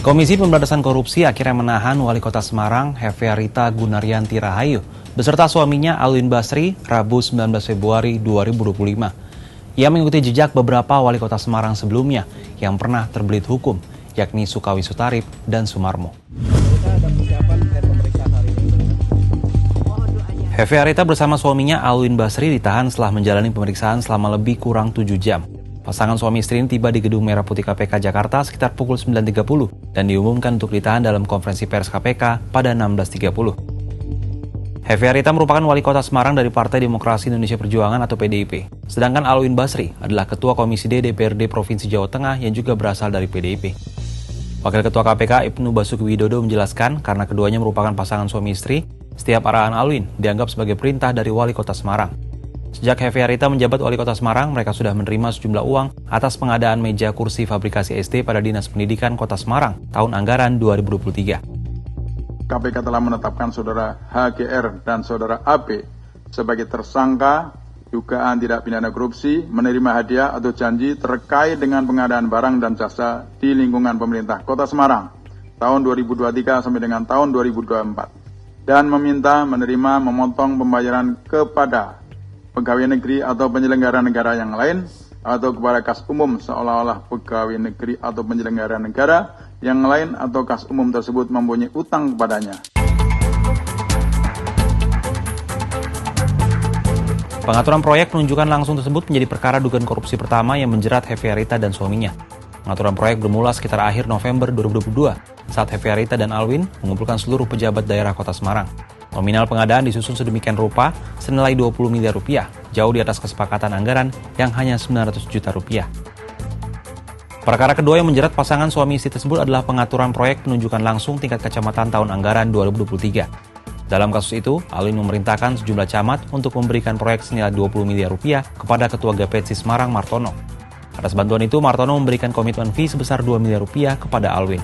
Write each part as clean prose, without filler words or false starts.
Komisi Pemberantasan Korupsi akhirnya menahan Wali Kota Semarang, Hefearita Gunaryanti Rahayu, beserta suaminya Alwin Basri, Rabu 19 Februari 2025. Ia mengikuti jejak beberapa Wali Kota Semarang sebelumnya yang pernah terbelit hukum, yakni Sukawi Sutarip dan Sumarmo. Hefearita bersama suaminya Alwin Basri ditahan setelah menjalani pemeriksaan selama lebih kurang 7 jam. Pasangan suami istri ini tiba di Gedung Merah Putih KPK Jakarta sekitar pukul 9.30 dan diumumkan untuk ditahan dalam konferensi pers KPK pada 16.30. Hefearita merupakan wali kota Semarang dari Partai Demokrasi Indonesia Perjuangan atau PDIP. Sedangkan Alwin Basri adalah Ketua Komisi D DPRD Provinsi Jawa Tengah yang juga berasal dari PDIP. Wakil Ketua KPK Ibnu Basuki Widodo menjelaskan karena keduanya merupakan pasangan suami istri, setiap arahan Alwin dianggap sebagai perintah dari wali kota Semarang. Sejak Hefearita menjabat wali kota Semarang, mereka sudah menerima sejumlah uang atas pengadaan meja kursi fabrikasi SD pada Dinas Pendidikan Kota Semarang tahun anggaran 2023. KPK telah menetapkan saudara HGR dan saudara AP sebagai tersangka dugaan tindak pidana korupsi, menerima hadiah atau janji terkait dengan pengadaan barang dan jasa di lingkungan pemerintah Kota Semarang tahun 2023 sampai dengan tahun 2024 dan meminta menerima memotong pembayaran kepada pegawai negeri atau penyelenggara negara yang lain atau kepada kas umum seolah-olah pegawai negeri atau penyelenggara negara yang lain atau kas umum tersebut mempunyai utang kepadanya. Pengaturan proyek penunjukan langsung tersebut menjadi perkara dugaan korupsi pertama yang menjerat Hefearita dan suaminya. Pengaturan proyek bermula sekitar akhir November 2022 saat Hefearita dan Alwin mengumpulkan seluruh pejabat daerah Kota Semarang. Nominal pengadaan disusun sedemikian rupa senilai 20 miliar rupiah, jauh di atas kesepakatan anggaran yang hanya 900 juta rupiah. Perkara kedua yang menjerat pasangan suami istri tersebut adalah pengaturan proyek penunjukan langsung tingkat kecamatan tahun anggaran 2023. Dalam kasus itu, Alwin memerintahkan sejumlah camat untuk memberikan proyek senilai 20 miliar rupiah kepada Ketua Gapetsi Semarang Martono. Atas bantuan itu, Martono memberikan komitmen fee sebesar 2 miliar rupiah kepada Alwin.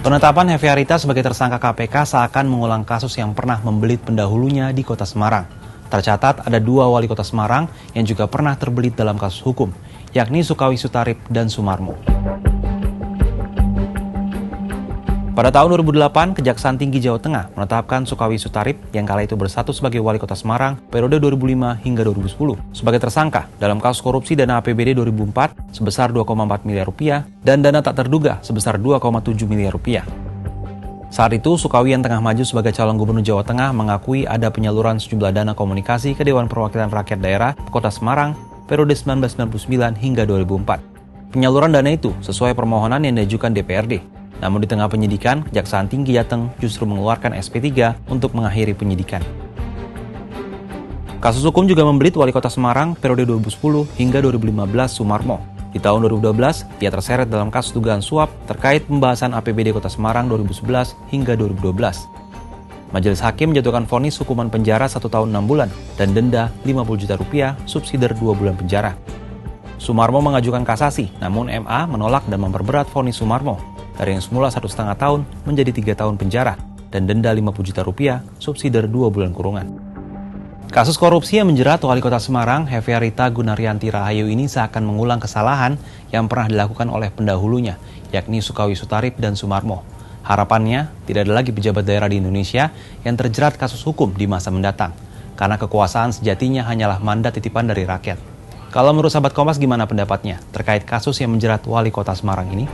Penetapan Hefearita sebagai tersangka KPK seakan mengulang kasus yang pernah membelit pendahulunya di Kota Semarang. Tercatat ada 2 wali kota Semarang yang juga pernah terbelit dalam kasus hukum, yakni Sukawi Sutarip dan Sumarmo. Pada tahun 2008, Kejaksaan Tinggi Jawa Tengah menetapkan Sukawi Sutarip yang kala itu bersatu sebagai wali kota Semarang periode 2005 hingga 2010 sebagai tersangka dalam kasus korupsi dana APBD 2004 sebesar 2,4 miliar rupiah dan dana tak terduga sebesar 2,7 miliar rupiah. Saat itu, Sukawi yang tengah maju sebagai calon gubernur Jawa Tengah mengakui ada penyaluran sejumlah dana komunikasi ke Dewan Perwakilan Rakyat Daerah Kota Semarang periode 1999 hingga 2004. Penyaluran dana itu sesuai permohonan yang diajukan DPRD. Namun di tengah penyidikan, Kejaksaan Tinggi Jateng justru mengeluarkan SP3 untuk mengakhiri penyidikan. Kasus hukum juga membelit wali kota Semarang periode 2010 hingga 2015 Sumarmo. Di tahun 2012, ia terseret dalam kasus dugaan suap terkait pembahasan APBD Kota Semarang 2011 hingga 2012. Majelis Hakim menjatuhkan vonis hukuman penjara 1 tahun 6 bulan dan denda 50 juta rupiah subsidiar 2 bulan penjara. Sumarmo mengajukan kasasi, namun MA menolak dan memperberat vonis Sumarmo dari yang semula 1,5 tahun menjadi 3 tahun penjara dan denda 50 juta rupiah subsidiar 2 bulan kurungan. Kasus korupsi yang menjerat wali kota Semarang, Hefearita Gunaryanti Rahayu ini seakan mengulang kesalahan yang pernah dilakukan oleh pendahulunya, yakni Sukawi Sutarip dan Sumarmo. Harapannya, tidak ada lagi pejabat daerah di Indonesia yang terjerat kasus hukum di masa mendatang, karena kekuasaan sejatinya hanyalah mandat titipan dari rakyat. Kalau menurut sahabat Kompas, gimana pendapatnya terkait kasus yang menjerat wali kota Semarang ini?